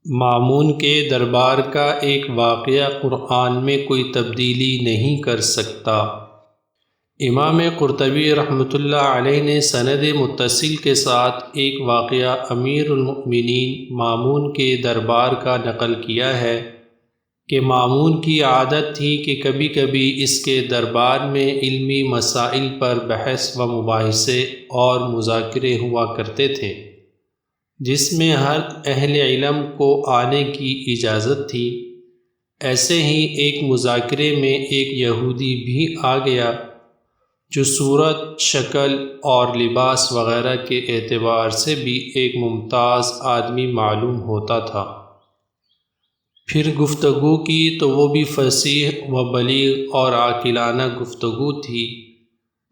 مامون کے دربار کا ایک واقعہ قرآن میں کوئی تبدیلی نہیں کر سکتا۔ امام قرطبی رحمۃ اللہ علیہ نے سند متصل کے ساتھ ایک واقعہ امیر المؤمنین مامون کے دربار کا نقل کیا ہے کہ مامون کی عادت تھی کہ کبھی کبھی اس کے دربار میں علمی مسائل پر بحث و مباحثے اور مذاکرے ہوا کرتے تھے، جس میں ہر اہل علم کو آنے کی اجازت تھی۔ ایسے ہی ایک مذاکرے میں ایک یہودی بھی آ گیا جو صورت، شکل اور لباس وغیرہ کے اعتبار سے بھی ایک ممتاز آدمی معلوم ہوتا تھا۔ پھر گفتگو کی تو وہ بھی فصیح و بلیغ اور عاقلانہ گفتگو تھی۔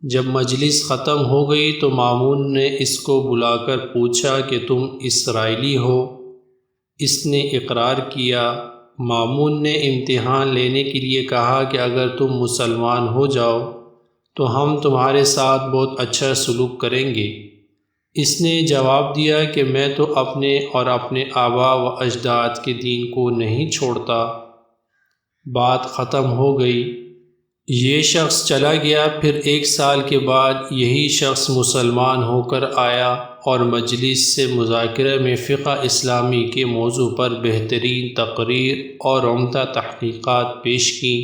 جب مجلس ختم ہو گئی تو مامون نے اس کو بلا کر پوچھا کہ تم اسرائیلی ہو؟ اس نے اقرار کیا۔ مامون نے امتحان لینے کے لیے کہا کہ اگر تم مسلمان ہو جاؤ تو ہم تمہارے ساتھ بہت اچھا سلوک کریں گے۔ اس نے جواب دیا کہ میں تو اپنے اور اپنے آبا و اجداد کے دین کو نہیں چھوڑتا۔ بات ختم ہو گئی۔ یہ شخص چلا گیا۔ پھر 1 سال کے بعد یہی شخص مسلمان ہو کر آیا اور مجلس سے مذاکرہ میں فقہ اسلامی کے موضوع پر بہترین تقریر اور عمدہ تحقیقات پیش کی۔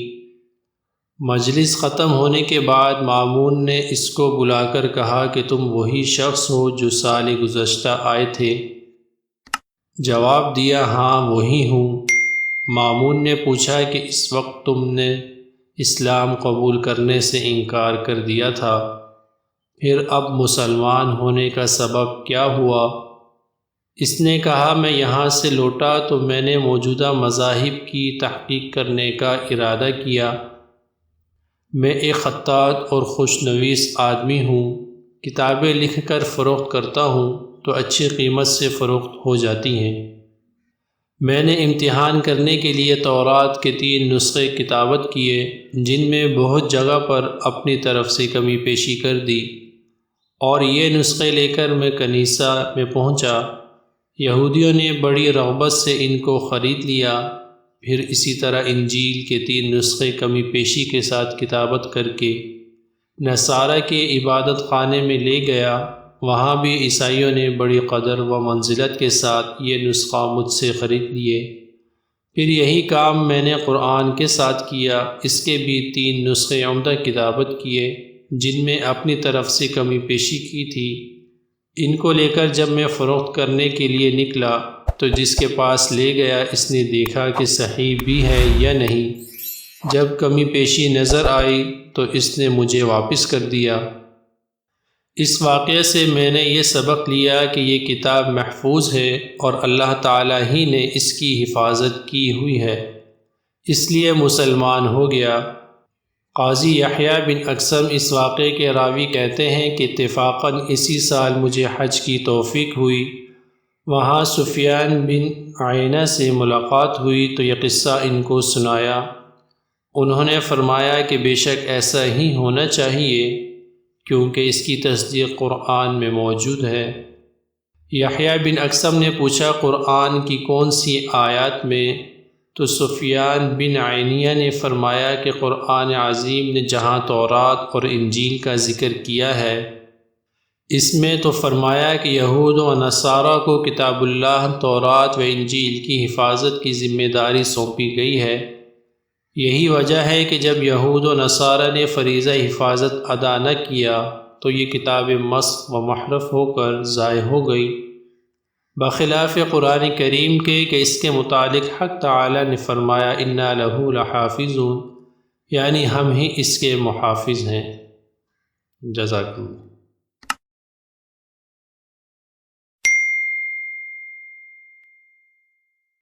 مجلس ختم ہونے کے بعد مامون نے اس کو بلا کر کہا کہ تم وہی شخص ہو جو سال گزشتہ آئے تھے؟ جواب دیا، ہاں وہی ہوں۔ مامون نے پوچھا کہ اس وقت تم نے اسلام قبول کرنے سے انکار کر دیا تھا، پھر اب مسلمان ہونے کا سبب کیا ہوا؟ اس نے کہا، میں یہاں سے لوٹا تو میں نے موجودہ مذاہب کی تحقیق کرنے کا ارادہ کیا۔ میں ایک خطاط اور خوش نویس آدمی ہوں، کتابیں لکھ کر فروخت کرتا ہوں تو اچھی قیمت سے فروخت ہو جاتی ہیں۔ میں نے امتحان کرنے کے لیے تورات کے 3 نسخے کتابت کیے، جن میں بہت جگہ پر اپنی طرف سے کمی پیشی کر دی، اور یہ نسخے لے کر میں کنیسہ میں پہنچا۔ یہودیوں نے بڑی رغبت سے ان کو خرید لیا۔ پھر اسی طرح انجیل کے 3 نسخے کمی پیشی کے ساتھ کتابت کر کے نصارہ کے عبادت خانے میں لے گیا۔ وہاں بھی عیسائیوں نے بڑی قدر و منزلت کے ساتھ یہ نسخہ مجھ سے خرید لیے۔ پھر یہی کام میں نے قرآن کے ساتھ کیا۔ اس کے بھی 3 نسخے عمدہ کتابت کیے، جن میں اپنی طرف سے کمی پیشی کی تھی۔ ان کو لے کر جب میں فروخت کرنے کے لیے نکلا تو جس کے پاس لے گیا اس نے دیکھا کہ صحیح بھی ہے یا نہیں۔ جب کمی پیشی نظر آئی تو اس نے مجھے واپس کر دیا۔ اس واقعے سے میں نے یہ سبق لیا کہ یہ کتاب محفوظ ہے اور اللہ تعالیٰ ہی نے اس کی حفاظت کی ہوئی ہے، اس لیے مسلمان ہو گیا۔ قاضی یحییٰ بن اقسم اس واقعے کے راوی کہتے ہیں کہ اتفاقاً اسی سال مجھے حج کی توفیق ہوئی۔ وہاں سفیان بن عیینہ سے ملاقات ہوئی تو یہ قصہ ان کو سنایا۔ انہوں نے فرمایا کہ بے شک ایسا ہی ہونا چاہیے، کیونکہ اس کی تصدیق قرآن میں موجود ہے۔ یحییٰ بن اقسم نے پوچھا، قرآن کی کون سی آیات میں؟ تو سفیان بن عیینہ نے فرمایا کہ قرآن عظیم نے جہاں تورات اور انجیل کا ذکر کیا ہے، اس میں تو فرمایا کہ یہود و نصارہ کو کتاب اللہ تورات و انجیل کی حفاظت کی ذمہ داری سونپی گئی ہے۔ یہی وجہ ہے کہ جب یہود و نصارہ نے فریضہ حفاظت ادا نہ کیا تو یہ کتاب مسخ و محرف ہو کر ضائع ہو گئی، بخلاف قرآن کریم کے کہ اس کے متعلق حق تعالی نے فرمایا اِنَّا لَهُ لَحَافِظُونَ، یعنی ہم ہی اس کے محافظ ہیں۔ جزاک اللہ۔